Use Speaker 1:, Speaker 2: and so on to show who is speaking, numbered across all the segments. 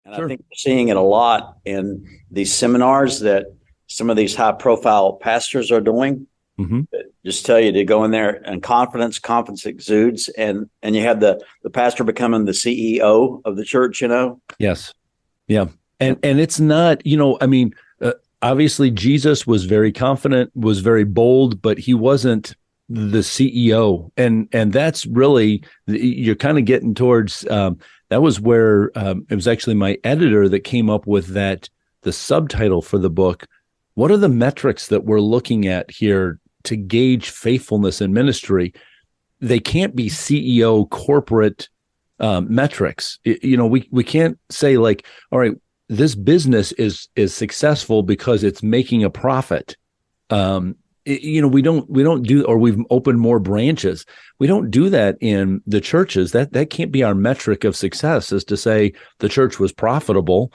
Speaker 1: And I
Speaker 2: Sure.
Speaker 1: think we're seeing it a lot in these seminars that some of these high profile pastors are doing.
Speaker 2: Hmm.
Speaker 1: Just tell you to go in there and confidence exudes, and you have the pastor becoming the CEO of the church, you know.
Speaker 2: Yes. Yeah. And it's not, I mean, obviously Jesus was very confident, was very bold, but he wasn't the CEO. And that's really, you're kind of getting towards, that was where it was actually my editor that came up with the subtitle for the book. What are the metrics that we're looking at here to gauge faithfulness in ministry? They can't be CEO corporate metrics. We can't say like, all right, this business is successful because it's making a profit. We don't do, or we've opened more branches. We don't do that in the churches. That can't be our metric of success, is to say the church was profitable.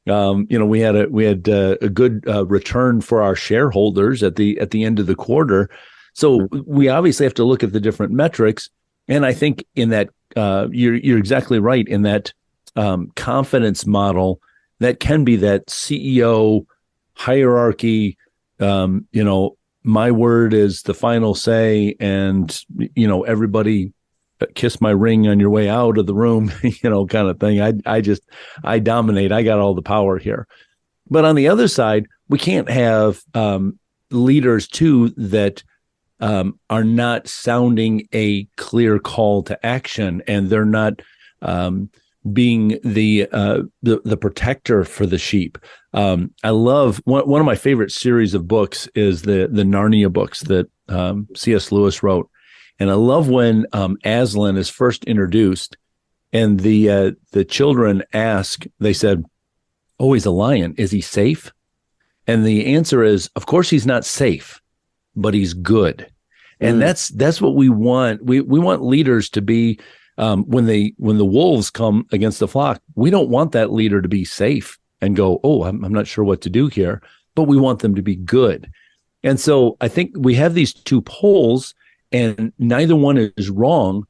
Speaker 2: We had a good return for our shareholders at the end of the quarter. So we obviously have to look at the different metrics. And I think in that you're exactly right in that confidence model that can be that CEO hierarchy. My word is the final say, and everybody kiss my ring on your way out of the room, kind of thing. I dominate. I got all the power here. But on the other side, we can't have leaders too that are not sounding a clear call to action, and they're not being the protector for the sheep. I love one of my favorite series of books is the Narnia books that C.S. Lewis wrote, and I love when Aslan is first introduced, and the children ask. They said, "Oh, he's a lion. Is he safe?" And the answer is, "Of course, he's not safe, but he's good." And that's what we want. We want leaders to be when the wolves come against the flock. We don't want that leader to be safe and go, "Oh, I'm not sure what to do here," but we want them to be good. And so I think we have these two poles, and neither one is wrong.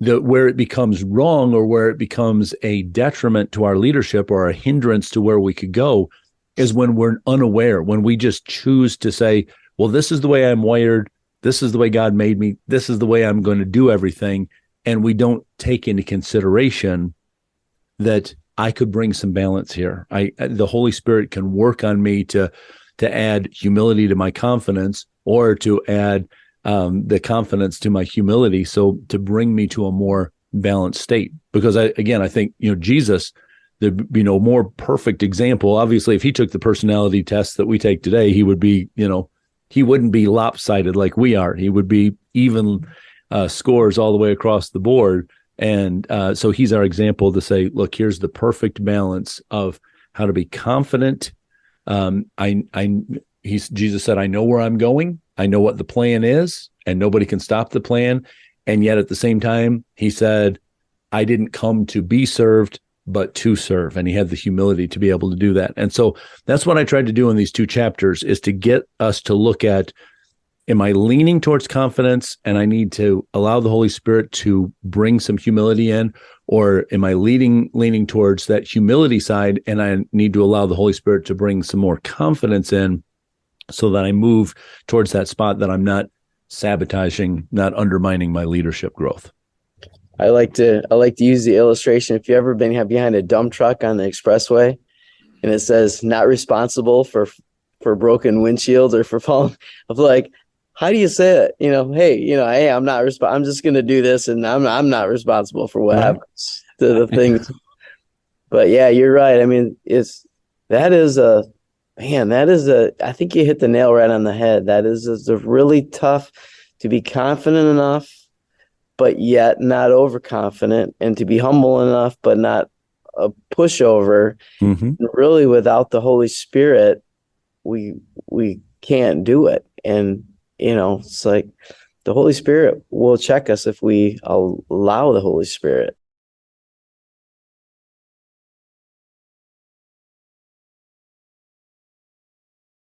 Speaker 2: Where it becomes wrong, or where it becomes a detriment to our leadership or a hindrance to where we could go, is when we're unaware, when we just choose to say, well, this is the way I'm wired. This is the way God made me. This is the way I'm going to do everything. And we don't take into consideration that I could bring some balance here. The Holy Spirit can work on me to add humility to my confidence, or to add the confidence to my humility. So to bring me to a more balanced state, because I think, Jesus, there'd be no more perfect example. Obviously, if he took the personality tests that we take today, he would be, he wouldn't be lopsided like we are. He would be even scores all the way across the board. And so he's our example to say, look, here's the perfect balance of how to be confident. Jesus said, I know where I'm going. I know what the plan is, and nobody can stop the plan. And yet at the same time, he said, I didn't come to be served, but to serve. And he had the humility to be able to do that. And so that's what I tried to do in these two chapters, is to get us to look at, am I leaning towards confidence and I need to allow the Holy Spirit to bring some humility in, or am I leaning towards that humility side and I need to allow the Holy Spirit to bring some more confidence in, so that I move towards that spot that I'm not sabotaging, not undermining my leadership growth.
Speaker 3: I like to use the illustration. If you ever been behind a dump truck on the expressway, and it says not responsible for broken windshields or for falling, of like, how do you say it? Hey, I'm not I'm just going to do this, and I'm not responsible for what happens to the things. But yeah, you're right. I mean, I think you hit the nail right on the head. That is a really tough to be confident enough, but yet not overconfident, and to be humble enough, but not a pushover.
Speaker 2: Mm-hmm.
Speaker 3: And really, without the Holy Spirit, we can't do it. And, it's like the Holy Spirit will check us if we allow the Holy Spirit.